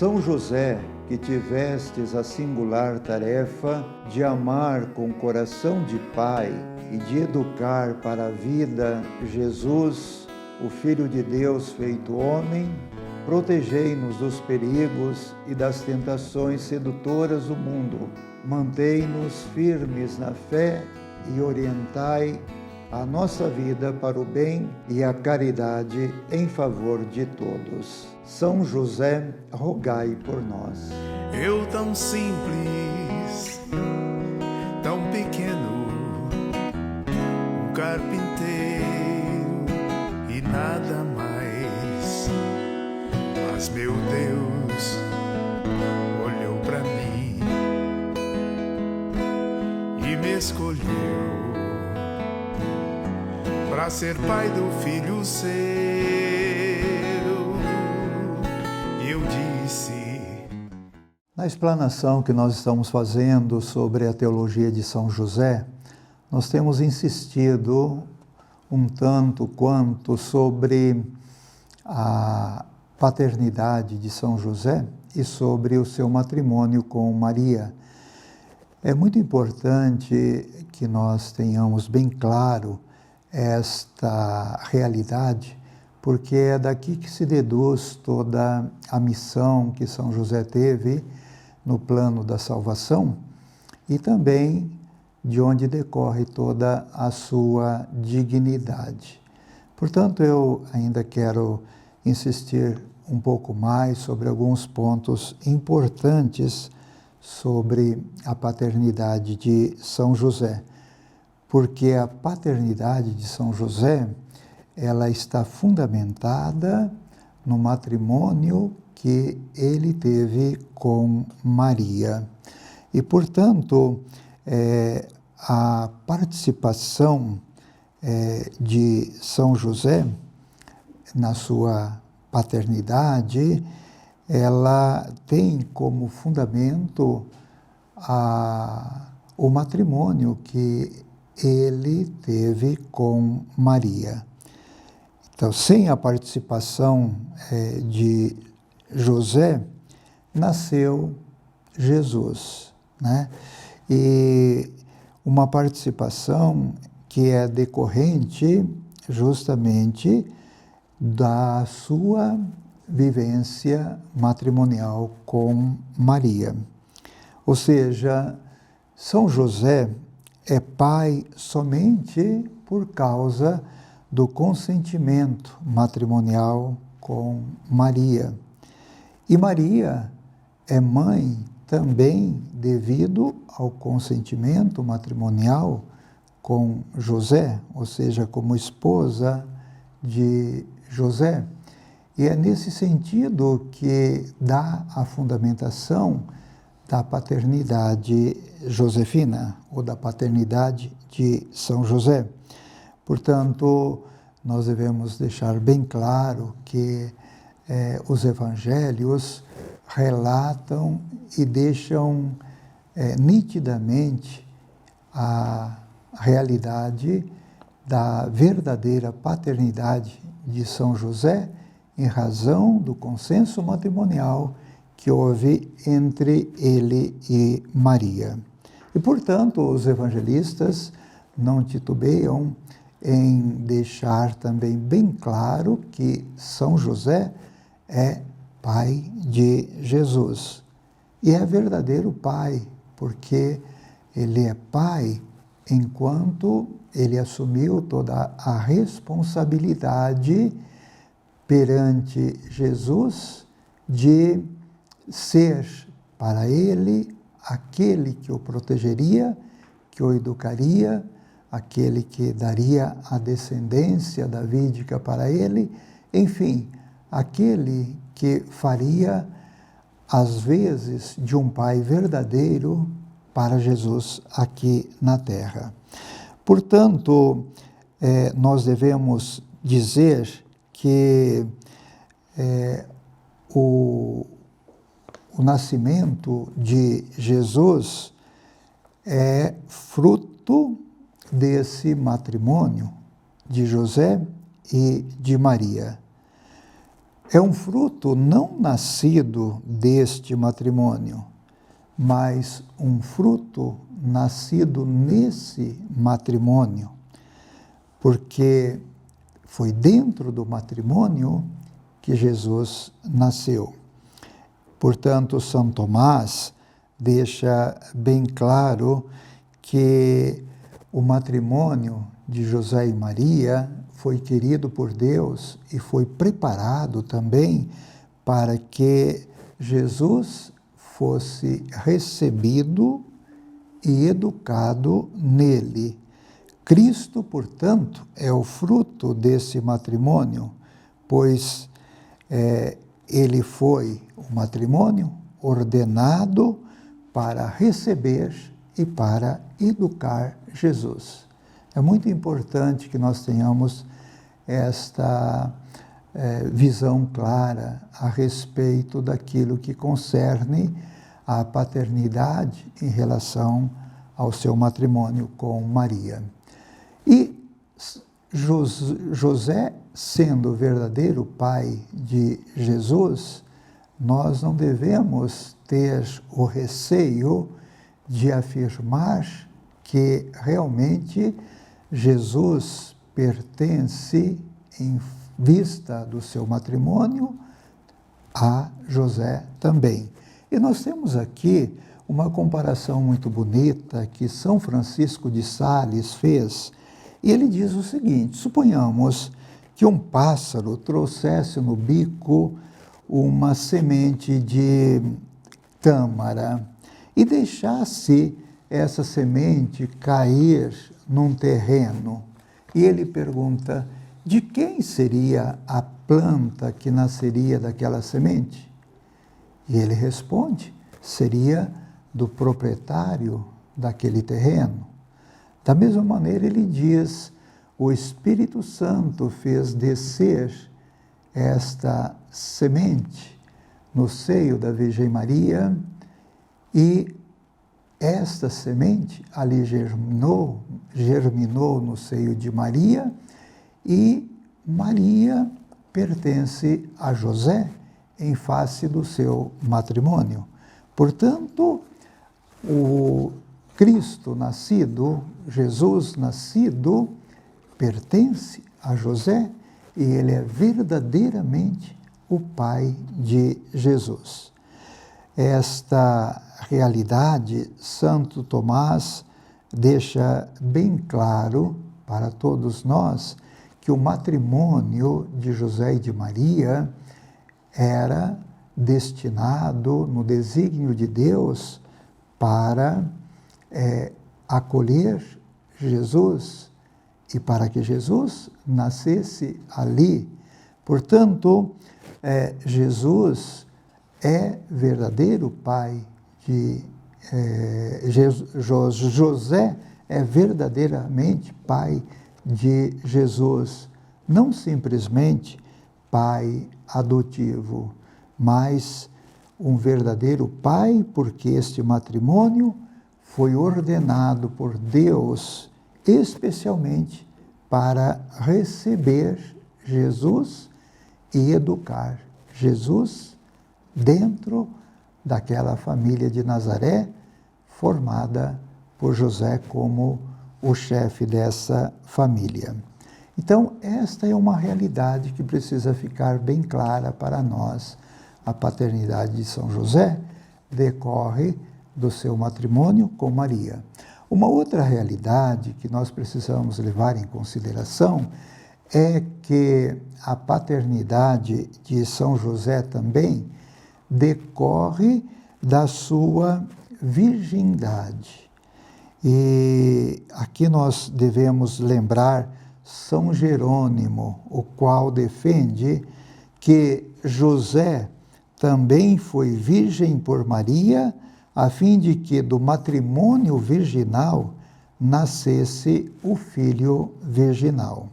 São José, que tivestes a singular tarefa de amar com coração de pai e de educar para a vida Jesus, o Filho de Deus feito homem, protegei-nos dos perigos e das tentações sedutoras do mundo. Mantei-nos firmes na fé e orientai a nossa vida para o bem e a caridade em favor de todos. São José, rogai por nós. Eu tão simples, tão pequeno, um carpinteiro e nada mais. Mas meu Deus olhou para mim e me escolheu para ser pai do filho seu. E eu disse... Na explanação que nós estamos fazendo sobre a teologia de São José, nós temos insistido um tanto quanto sobre a paternidade de São José e sobre o seu matrimônio com Maria. É muito importante que nós tenhamos bem claro esta realidade, porque é daqui que se deduz toda a missão que São José teve no plano da salvação e também de onde decorre toda a sua dignidade. Portanto, eu ainda quero insistir um pouco mais sobre alguns pontos importantes sobre a paternidade de São José, porque a paternidade de São José, ela está fundamentada no matrimônio que ele teve com Maria. E, portanto, a participação de São José na sua paternidade, ela tem como fundamento o matrimônio que ele teve com Maria. Então, sem a participação de José, nasceu Jesus, né? E uma participação que é decorrente justamente da sua vivência matrimonial com Maria. Ou seja, São José é pai somente por causa do consentimento matrimonial com Maria. E Maria é mãe também devido ao consentimento matrimonial com José, ou seja, como esposa de José. E é nesse sentido que dá a fundamentação da paternidade josefina, ou da paternidade de São José. Portanto, nós devemos deixar bem claro que os evangelhos relatam e deixam nitidamente a realidade da verdadeira paternidade de São José em razão do consenso matrimonial que houve entre ele e Maria. E, portanto, os evangelistas não titubeiam em deixar também bem claro que São José é pai de Jesus. E é verdadeiro pai, porque ele é pai enquanto ele assumiu toda a responsabilidade perante Jesus de ser para ele aquele que o protegeria, que o educaria, aquele que daria a descendência davídica para ele, enfim, aquele que faria as vezes de um pai verdadeiro para Jesus aqui na terra. Portanto, nós devemos dizer que o nascimento de Jesus é fruto desse matrimônio de José e de Maria. É um fruto não nascido deste matrimônio, mas um fruto nascido nesse matrimônio, porque foi dentro do matrimônio que Jesus nasceu. Portanto, São Tomás deixa bem claro que o matrimônio de José e Maria foi querido por Deus e foi preparado também para que Jesus fosse recebido e educado nele. Cristo, portanto, é o fruto desse matrimônio, pois ele foi o matrimônio ordenado para receber e para educar Jesus. É muito importante que nós tenhamos esta visão clara a respeito daquilo que concerne a paternidade em relação ao seu matrimônio com Maria. E José, sendo o verdadeiro pai de Jesus, nós não devemos ter o receio de afirmar que realmente Jesus pertence, em vista do seu matrimônio, a José também. E nós temos aqui uma comparação muito bonita que São Francisco de Sales fez. E ele diz o seguinte: suponhamos que um pássaro trouxesse no bico uma semente de tâmara e deixasse essa semente cair num terreno. E ele pergunta: de quem seria a planta que nasceria daquela semente? E ele responde: seria do proprietário daquele terreno. Da mesma maneira, ele diz: o Espírito Santo fez descer esta semente no seio da Virgem Maria e esta semente ali germinou no seio de Maria e Maria pertence a José em face do seu matrimônio. Portanto, o Cristo nascido, Jesus nascido, pertence a José e ele é verdadeiramente o pai de Jesus. Esta realidade, Santo Tomás deixa bem claro para todos nós que o matrimônio de José e de Maria era destinado, no desígnio de Deus, para acolher Jesus e para que Jesus nascesse ali. Portanto, Jesus é verdadeiro pai de José é verdadeiramente pai de Jesus, não simplesmente pai adotivo, mas um verdadeiro pai, porque este matrimônio foi ordenado por Deus especialmente para receber Jesus e educar Jesus dentro daquela família de Nazaré, formada por José como o chefe dessa família. Então, esta é uma realidade que precisa ficar bem clara para nós. A paternidade de São José decorre do seu matrimônio com Maria. Uma outra realidade que nós precisamos levar em consideração é que a paternidade de São José também decorre da sua virgindade. E aqui nós devemos lembrar São Jerônimo, o qual defende que José também foi virgem por Maria, a fim de que do matrimônio virginal nascesse o filho virginal.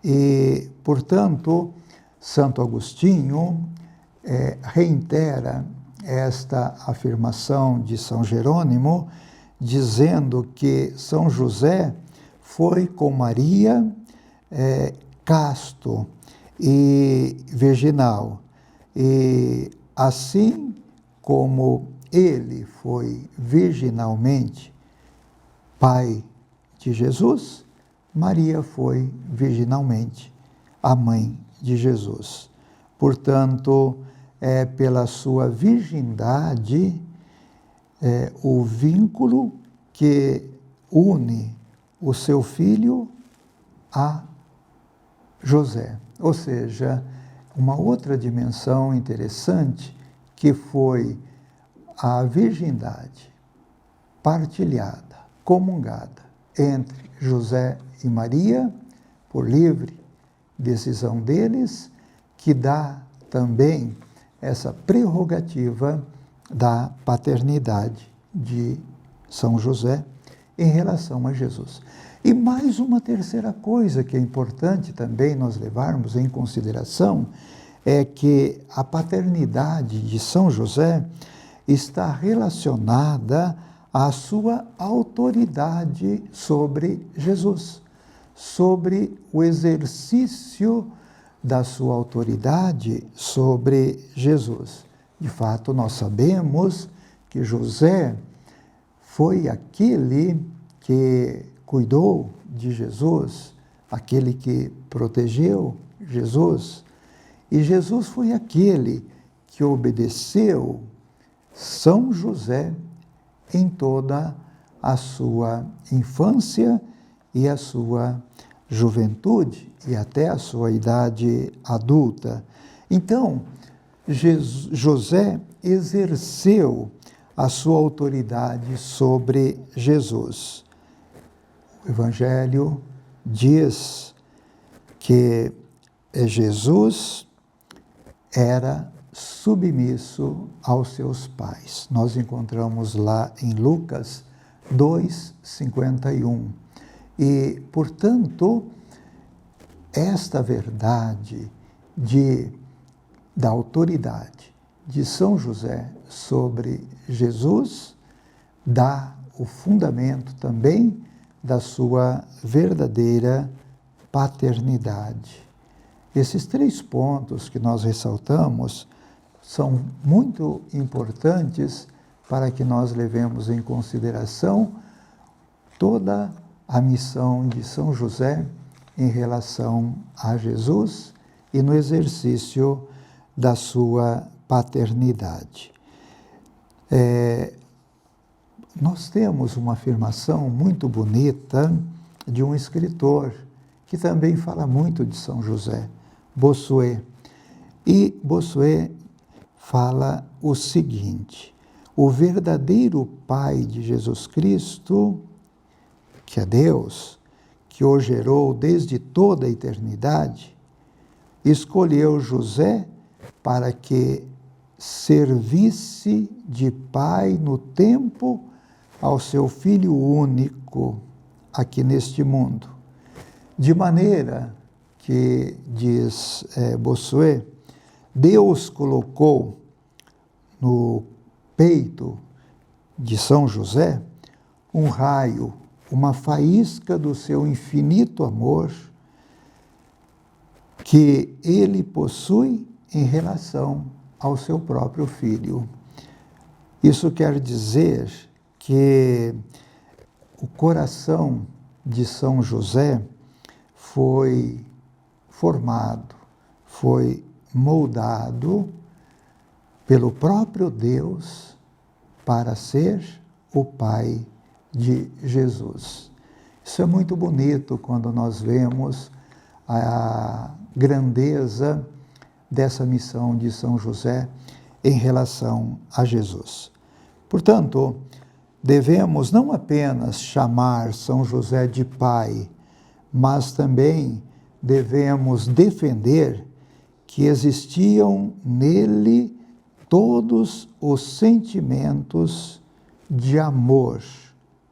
E, portanto, Santo Agostinho reitera esta afirmação de São Jerônimo, dizendo que São José foi com Maria casto e virginal. E assim como ele foi virginalmente pai de Jesus, Maria foi virginalmente a mãe de Jesus. Portanto, é pela sua virgindade o vínculo que une o seu filho a José. Ou seja, uma outra dimensão interessante que foi a virgindade partilhada, comungada entre José e Maria, por livre decisão deles, que dá também essa prerrogativa da paternidade de São José em relação a Jesus. E mais uma terceira coisa que é importante também nós levarmos em consideração é que a paternidade de São José está relacionada à sua autoridade sobre Jesus, sobre o exercício da sua autoridade sobre Jesus. De fato, nós sabemos que José foi aquele que cuidou de Jesus, aquele que protegeu Jesus, e Jesus foi aquele que obedeceu São José em toda a sua infância e a sua juventude e até a sua idade adulta. Então, José exerceu a sua autoridade sobre Jesus. O Evangelho diz que Jesus era submisso aos seus pais. Nós encontramos lá em Lucas 2:51. E, portanto, esta verdade da autoridade de São José sobre Jesus dá o fundamento também da sua verdadeira paternidade. Esses 3 pontos que nós ressaltamos são muito importantes para que nós levemos em consideração toda a missão de São José em relação a Jesus e no exercício da sua paternidade. Nós temos uma afirmação muito bonita de um escritor que também fala muito de São José, Bossuet. E Bossuet fala o seguinte: o verdadeiro Pai de Jesus Cristo, que é Deus, que o gerou desde toda a eternidade, escolheu José para que servisse de pai no tempo ao seu Filho único aqui neste mundo. De maneira que, diz Bossuet, Deus colocou no peito de São José um raio, uma faísca do seu infinito amor que ele possui em relação ao seu próprio filho. Isso quer dizer que o coração de São José foi formado, foi moldado pelo próprio Deus para ser o Pai de Jesus. Isso é muito bonito quando nós vemos a grandeza dessa missão de São José em relação a Jesus. Portanto, devemos não apenas chamar São José de pai, mas também devemos defender que existiam nele todos os sentimentos de amor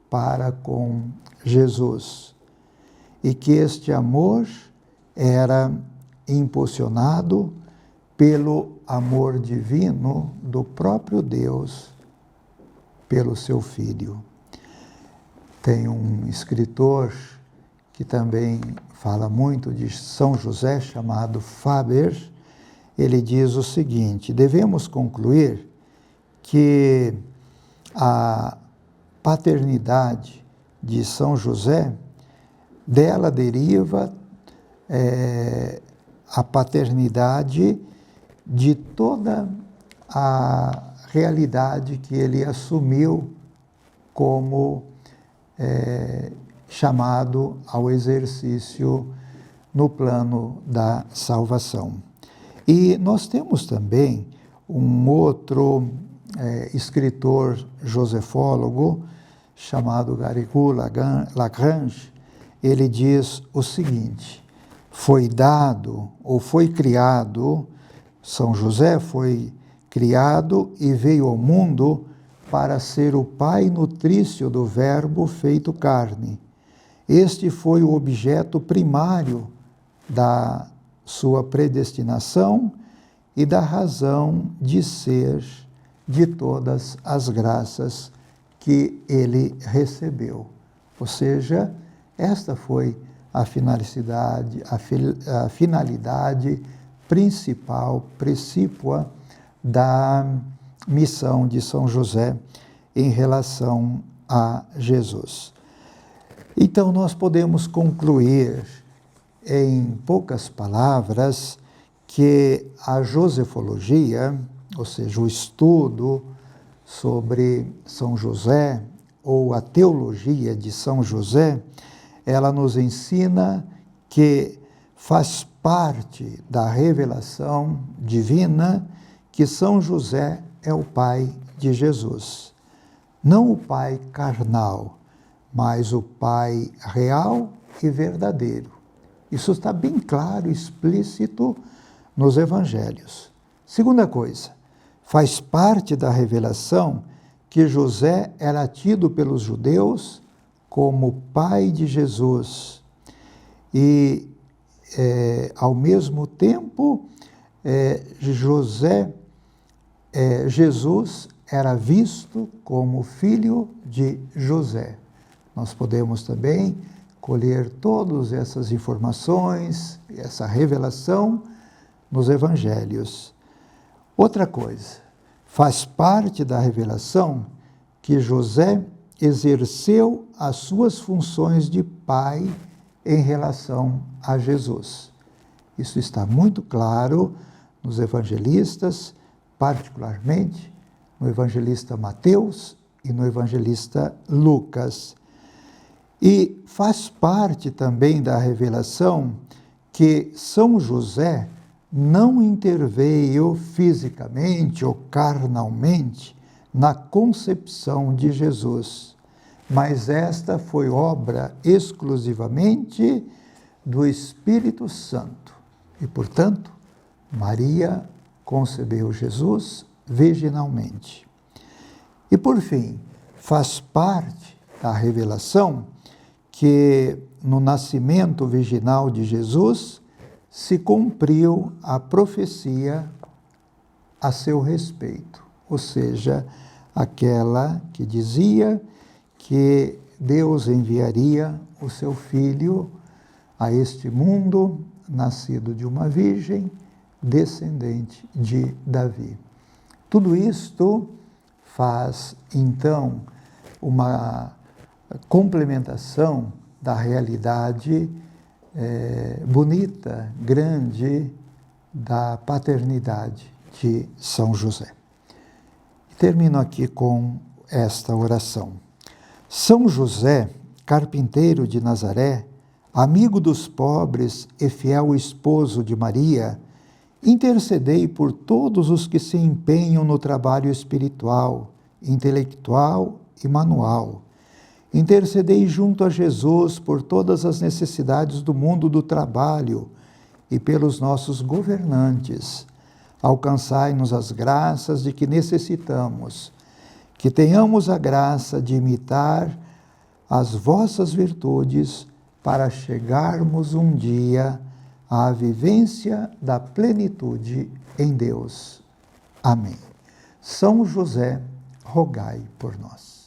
para com Jesus, e que este amor era impulsionado pelo amor divino do próprio Deus pelo seu Filho. Tem um escritor que também fala muito de São José, chamado Faber, ele diz o seguinte: devemos concluir que a paternidade de São José, dela deriva a paternidade de toda a realidade que ele assumiu como chamado ao exercício no plano da salvação. E nós temos também um outro escritor josefólogo chamado Garrigou Lagrange. Ele diz o seguinte: foi dado ou foi criado, São José foi criado e veio ao mundo para ser o pai nutrício do Verbo feito carne. Este foi o objeto primário da sua predestinação e da razão de ser de todas as graças que ele recebeu. Ou seja, esta foi a finalidade principal, precípua da missão de São José em relação a Jesus. Então, nós podemos concluir, em poucas palavras, que a josefologia, ou seja, o estudo sobre São José, ou a teologia de São José, ela nos ensina que faz parte da revelação divina que São José é o pai de Jesus. Não o pai carnal, mas o pai real e verdadeiro. Isso está bem claro, explícito nos evangelhos. Segunda coisa, faz parte da revelação que José era tido pelos judeus como pai de Jesus. E, ao mesmo tempo, Jesus era visto como filho de José. Nós podemos também colher todas essas informações, essa revelação nos evangelhos. Outra coisa, faz parte da revelação que José exerceu as suas funções de pai em relação a Jesus. Isso está muito claro nos evangelistas, particularmente no evangelista Mateus e no evangelista Lucas. E faz parte também da revelação que São José não interveio fisicamente ou carnalmente na concepção de Jesus, mas esta foi obra exclusivamente do Espírito Santo. E, portanto, Maria concebeu Jesus virginalmente. E, por fim, faz parte da revelação que no nascimento virginal de Jesus se cumpriu a profecia a seu respeito, ou seja, aquela que dizia que Deus enviaria o seu Filho a este mundo, nascido de uma virgem, descendente de Davi. Tudo isto faz, então, uma complementação da realidade bonita, grande, da paternidade de São José. Termino aqui com esta oração. São José, carpinteiro de Nazaré, amigo dos pobres e fiel esposo de Maria, intercedei por todos os que se empenham no trabalho espiritual, intelectual e manual. Intercedei junto a Jesus por todas as necessidades do mundo do trabalho e pelos nossos governantes. Alcançai-nos as graças de que necessitamos, que tenhamos a graça de imitar as vossas virtudes para chegarmos um dia à vivência da plenitude em Deus. Amém. São José, rogai por nós.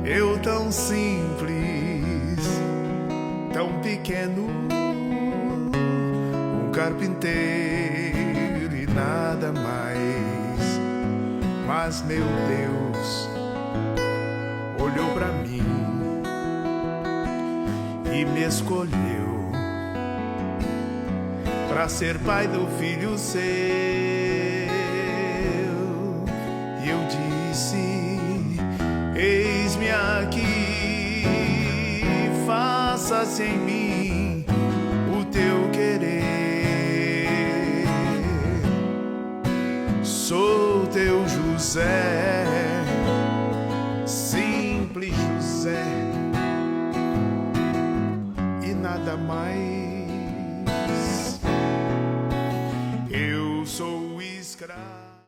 Eu tão simples, tão pequeno, um carpinteiro e nada mais. Mas meu Deus olhou pra mim e me escolheu pra ser pai do filho seu. E eu disse: eis-me aqui, faça-se em mim o teu querer. Sou teu José, simples José, e nada mais. Eu sou escravo.